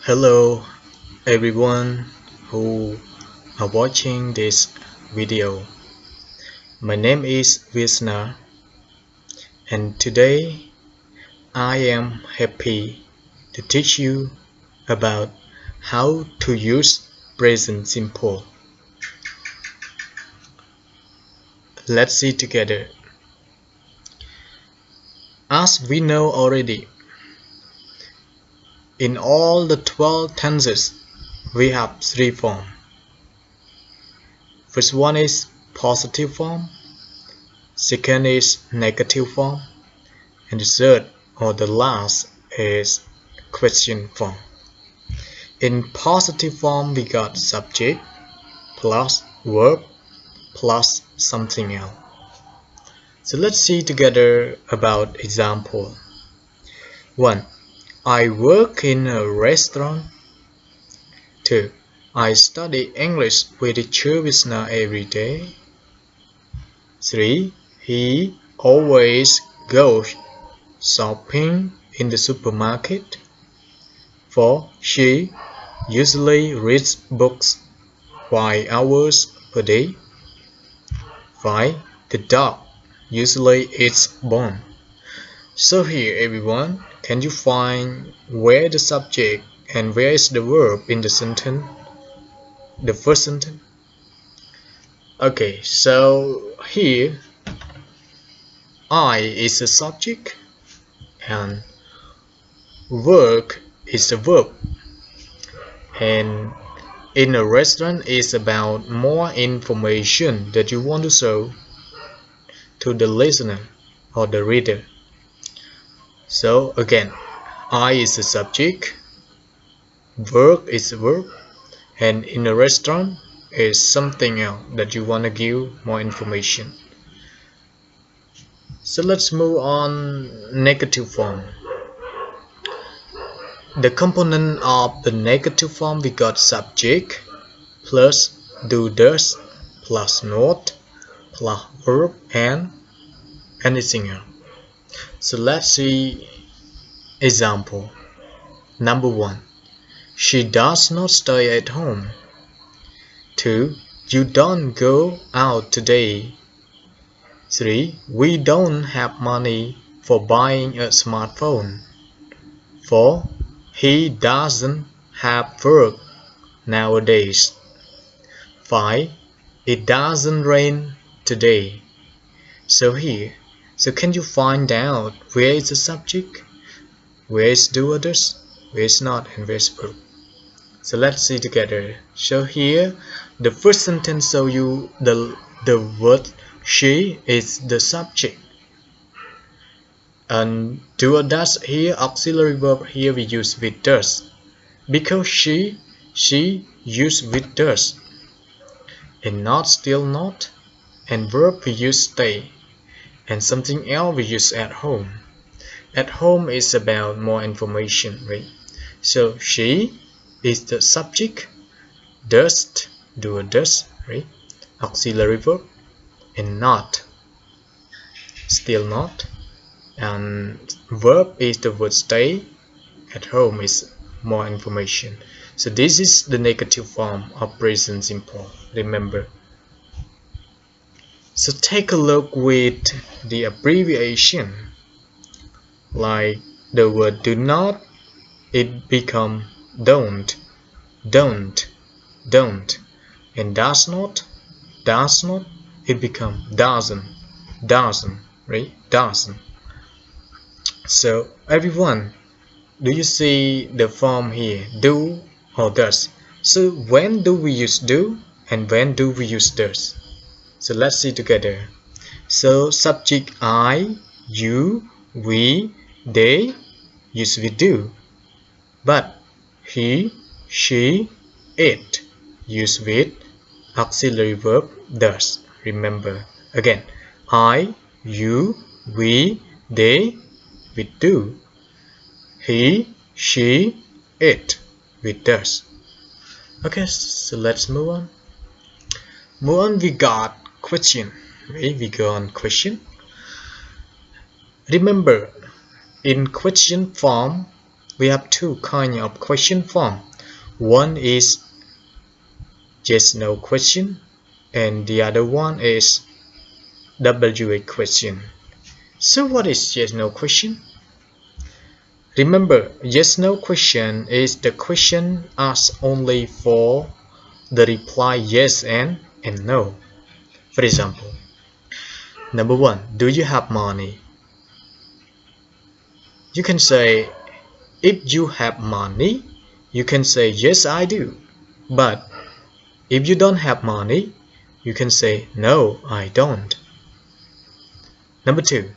Hello everyone who are watching this video. My name is Visna and today I am happy to teach you about how to use present simple. Let's see together. As we know already, in all the 12 tenses we have three forms. First one is positive form, second is negative form, and the third or the last is question form. In positive form we got subject plus verb plus something else. So let's see together about example. 1. I work in a restaurant. 2. I study English with teacher Visna every day. 3. He always goes shopping in the supermarket. 4. She usually reads books 5 hours per day. 5. The dog usually eats bone. So here everyone, can you find where the subject and where is the verb in the sentence? The first sentence? Okay, so here I is the subject and work is the verb, and in a restaurant is about more information that you want to show to the listener or the reader. So again, I is the subject, work is the verb, and in a restaurant is something else that you want to give more information. So let's move on. Negative form. The component of the negative form we got subject plus do does plus not plus verb and anything else. So let's see example. Number 1. She does not stay at home. 2. You don't go out today. 3. We don't have money for buying a smartphone. 4. He doesn't have work nowadays. 5. It doesn't rain today. So can you find out where is the subject, where is do others, where is not, and where is verb? So let's see together. So here the first sentence show you the word she is the subject, and do or does here auxiliary verb here we use with does because she used with does, and not still not, and verb we use stay, and something else we use at home. At home is about more information, right? So she is the subject, does do or does, right? Auxiliary verb, and not still not, and verb is the word stay. At home is more information. So this is the negative form of present simple, remember. So take a look with the abbreviation, like the word do not, it become don't, don't, don't, and does not, it become doesn't, right? Doesn't. So everyone, do you see the form here, do or does? So when do we use do and when do we use does? So let's see together. So subject I, you, we, they use with do, but he, she, it use with auxiliary verb does. Remember again, I, you, we, they with do, he, she, it with does. Okay, so let's move on. We got question, right? We go on question. Remember, in question form we have two kinds of question form. One is yes no question and the other one is WA question. So what is yes no question? Remember, yes no question is the question asked only for the reply yes and no. For example, number 1, do you have money? You can say, if you have money, you can say yes I do. But if you don't have money, you can say no I don't. Number 2,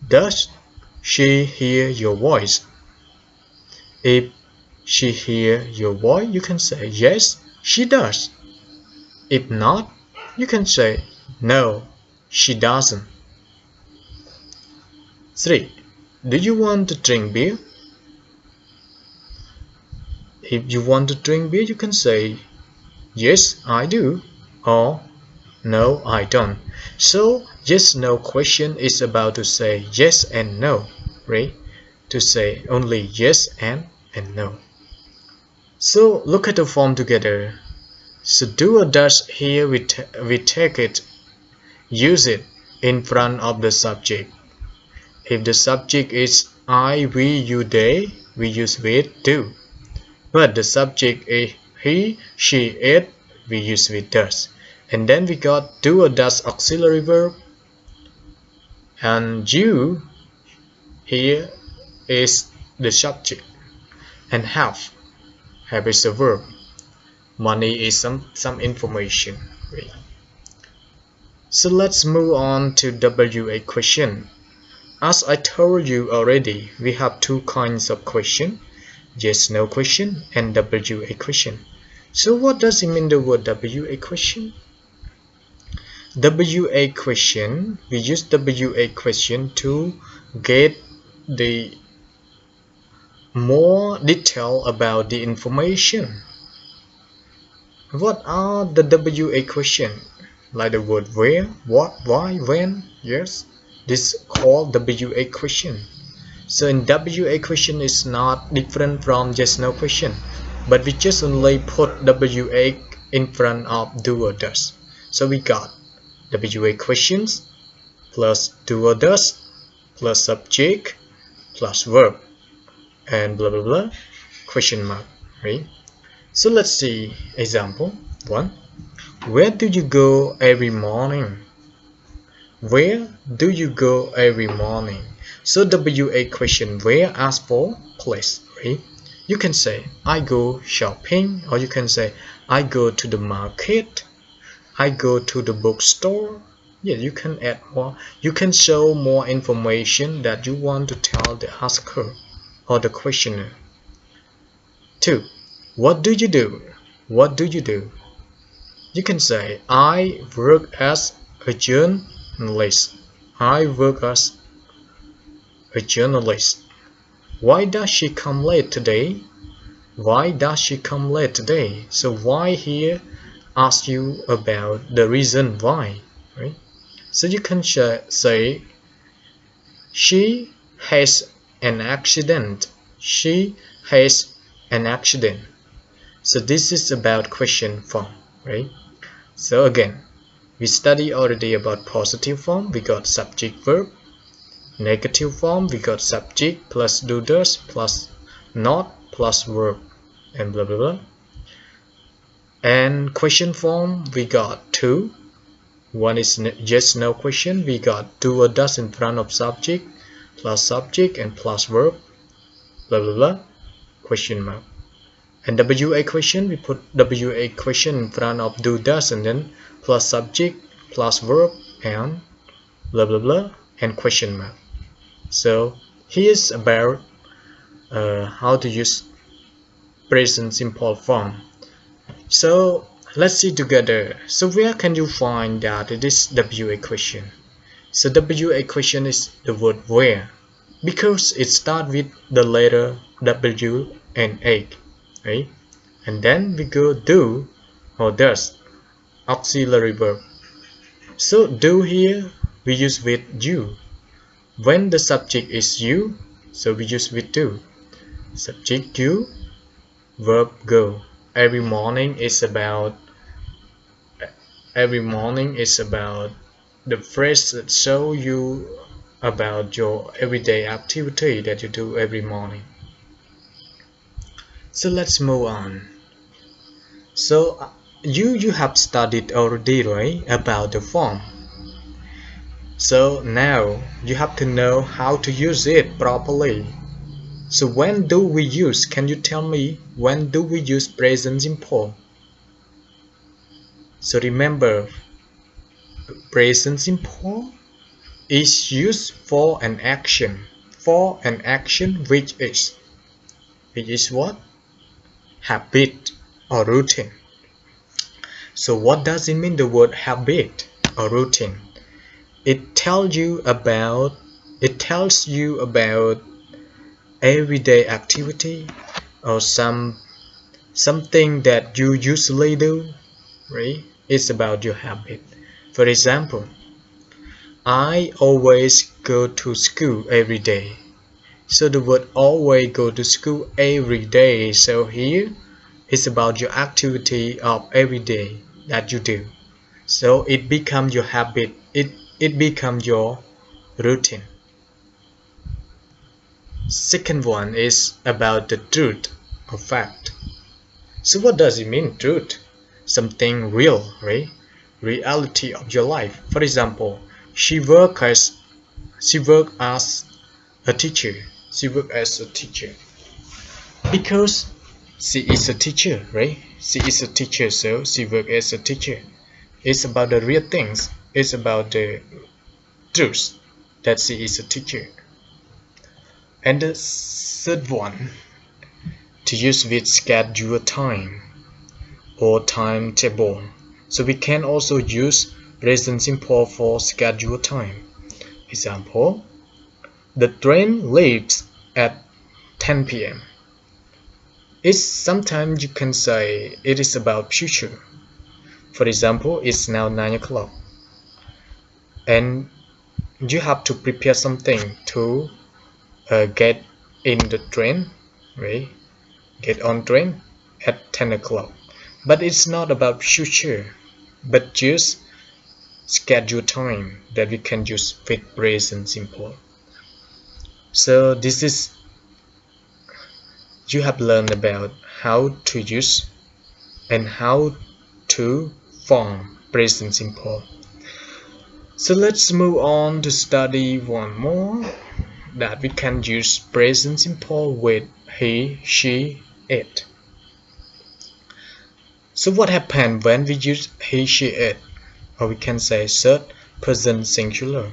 does she hear your voice? If she hear your voice, you can say yes she does. If not, you can say no she doesn't. 3, do you want to drink beer? If you want to drink beer, you can say yes I do or no I don't. So yes no question is about to say yes and no, right? To say only yes and no. So look at the form together. So do or does here we take it, use it in front of the subject. If the subject is I, we, you, they, we use with do. But the subject is he, she, it, we use with does. And then we got do or does auxiliary verb, and you here is the subject, and have is a verb. Money is some information. So let's move on to WA question. As I told you already, we have two kinds of question, yes no question and WA question. So what does it mean, the word WA question? WA question, we use WA question to get the more detail about the information. What are the WA question? Like the word where, what, why, when. Yes, this is called WA question. So in WA question is not different from yes no question, but we just only put WA in front of do or does. So we got WA questions plus do or does plus subject plus verb and blah blah blah question mark, right? So let's see example 1. Where do you go every morning? Where do you go every morning? So WA question where asks for place, right? You can say I go shopping, or you can say I go to the market, I go to the bookstore. Yeah, you can add more. You can show more information that you want to tell the asker or the questioner. 2. What do you do? What do you do? You can say I work as a journalist. I work as a journalist. Why does she come late today? Why does she come late today? So why here asks you about the reason why, right? So you can say she has an accident. She has an accident. So this is about question form, right? So again, we study already about positive form. We got subject verb. Negative form, we got subject plus do does plus not plus verb and blah blah blah. And question form, we got two. One is yes no question. We got do or does in front of subject plus subject and plus verb blah blah blah question mark. And WA question, we put WA question in front of do does and then plus subject plus verb and blah blah blah and question mark. So here's about how to use present simple form. So let's see together. So where can you find that it is WA question? So WA question is the word where, because it starts with the letter W and A, right? And then we go do or does, auxiliary verb. So do here we use with you. When the subject is you, so we use with do. Subject you, verb go. Every morning is about the phrase that show you about your everyday activity that you do every morning. So let's move on. So you have studied already, right, about the form. So now you have to know how to use it properly. So when do we use? Can you tell me when do we use present simple? So remember, present simple is used for an action. For an action which is what? Habit or routine. So what does it mean, the word habit or routine? It tells you about everyday activity or something that you usually do, right? It's about your habit. For example, I always go to school every day. So the word always go to school every day. So here it's about your activity of every day that you do. So it becomes your habit. It becomes your routine. Second one is about the truth or fact. So what does it mean, truth? Something real, right? Reality of your life. For example, she worked as a teacher. She worked as a teacher because she is a teacher, right? She is a teacher, so she worked as a teacher. It's about the real things. It's about the truth that she is a teacher. And the third one, to use with schedule time or timetable. So we can also use present simple for schedule time. Example, the train leaves at 10 p.m. It's sometimes you can say it is about future. For example, it's now 9 o'clock and you have to prepare something to get in the train, right? Get on train at 10 o'clock. But it's not about future, but just schedule time that we can use with present simple. So this is, you have learned about how to use and how to form present simple. So let's move on to study one more, that we can use present simple with he, she, it. So what happened when we use he, she, it? Or we can say third person singular.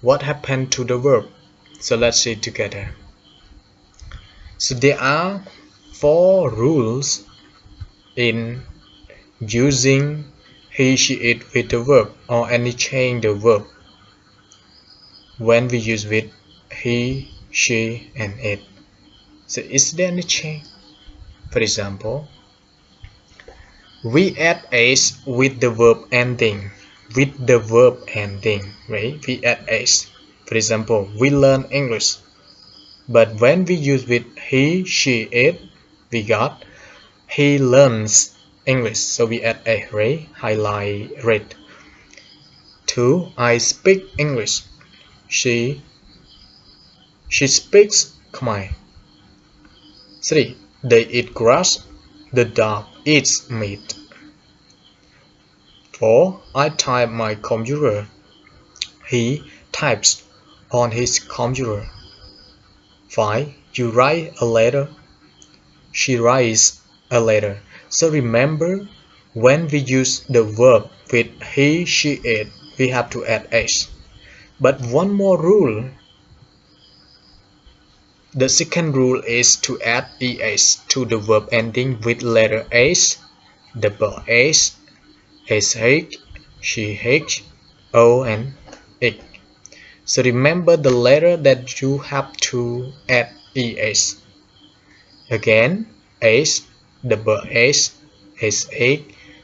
What happened to the verb? So let's see together. So there are 4 rules in using he, she, it with the verb or any change the verb when we use with he, she, and it. So is there any change? For example, we add s with the verb ending. Right? We add s. For example, we learn English. But when we use with he, she, it, we got he learns English. So we add a, right? Highlight red. 2. I speak English. She speaks Khmer. 3. They eat grass. The dog eats meat. 4. I type my computer. He types on his computer. 5. You write a letter. She writes a letter. So remember, when we use the verb with he, she, it, we have to add s. But one more rule. The second rule is to add es to the verb ending with letter s, double s, sh, ch, o, and x. So remember the letter that you have to add es. Again, s, double s, sh,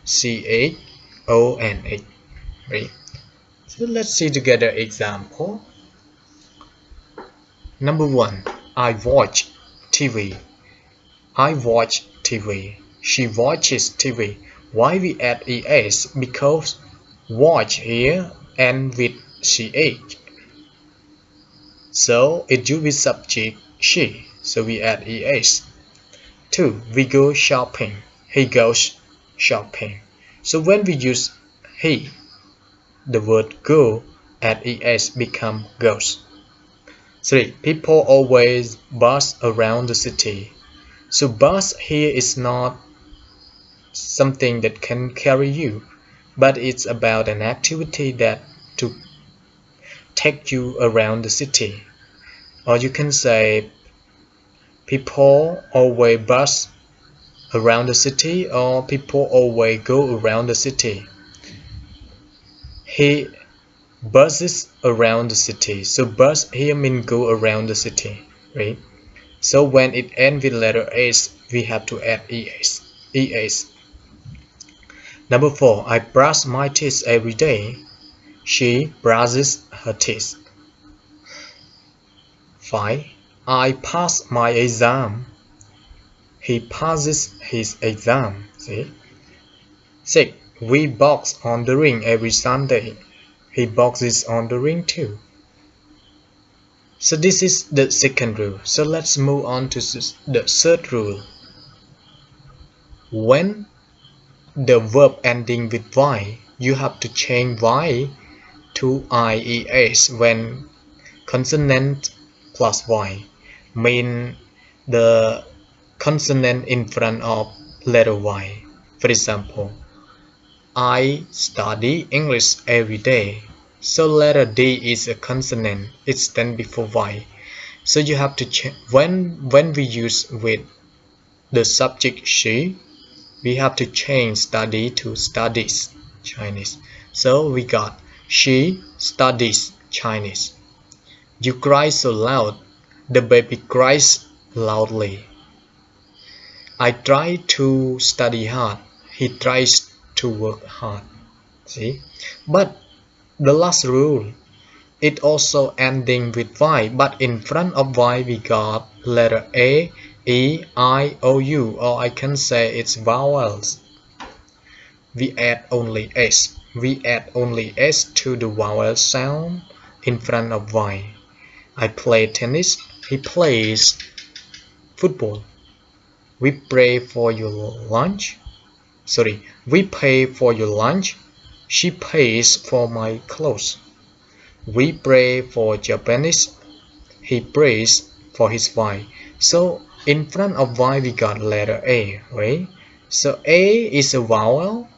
ch, o, and x. Right? So let's see together example. Number 1. I watch TV. I watch TV. She watches TV. Why we add es? Because watch here and with ch. So it should be subject she. So we add es. 2. We go shopping. He goes shopping. So when we use he, the word go add es become goes. 3. People always buzz around the city. So bus here is not something that can carry you, but it's about an activity that to take you around the city. Or you can say people always bus around the city, or people always go around the city. He buzzes around the city. So bus here means go around the city, right? So when it ends with letter S, we have to add es. Number 4. I brush my teeth every day. She brushes her teeth. 5. I pass my exam. He passes his exam. See? 6. We box on the ring every Sunday. He boxes on the ring too. So this is the second rule. So let's move on to the third rule. When the verb ending with y, you have to change y to ies when consonant plus y mean the consonant in front of letter y. For example, I study English every day. So letter D is a consonant. It stands before y. So you have to change when we use with the subject she, we have to change study to studies Chinese. So we got she studies Chinese. You cry so loud. The baby cries loudly. I try to study hard. He tries to work hard. See? But the last rule, it also ending with Y, but in front of Y we got letter A, E, I, O, U, or I can say it's vowels. We add only S. We add only S to the vowel sound in front of Y. I play tennis. He plays football. We pray for your lunch. We pay for your lunch. She pays for my clothes. We pray for Japanese. He prays for his wife. So in front of Y we got letter A, right? So A is a vowel.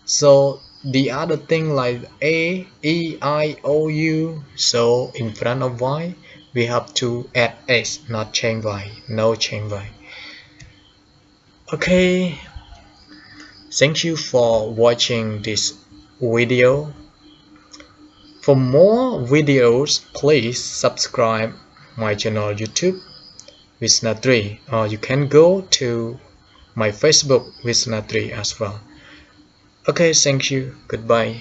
So the other thing like A, E, I, O, U. So in front of Y we have to add S, not change Y. No change Y. Okay. Thank you for watching this video. For more videos, please subscribe my channel YouTube Wisna3, or you can go to my Facebook Wisna3 as well. Okay, thank you. Goodbye.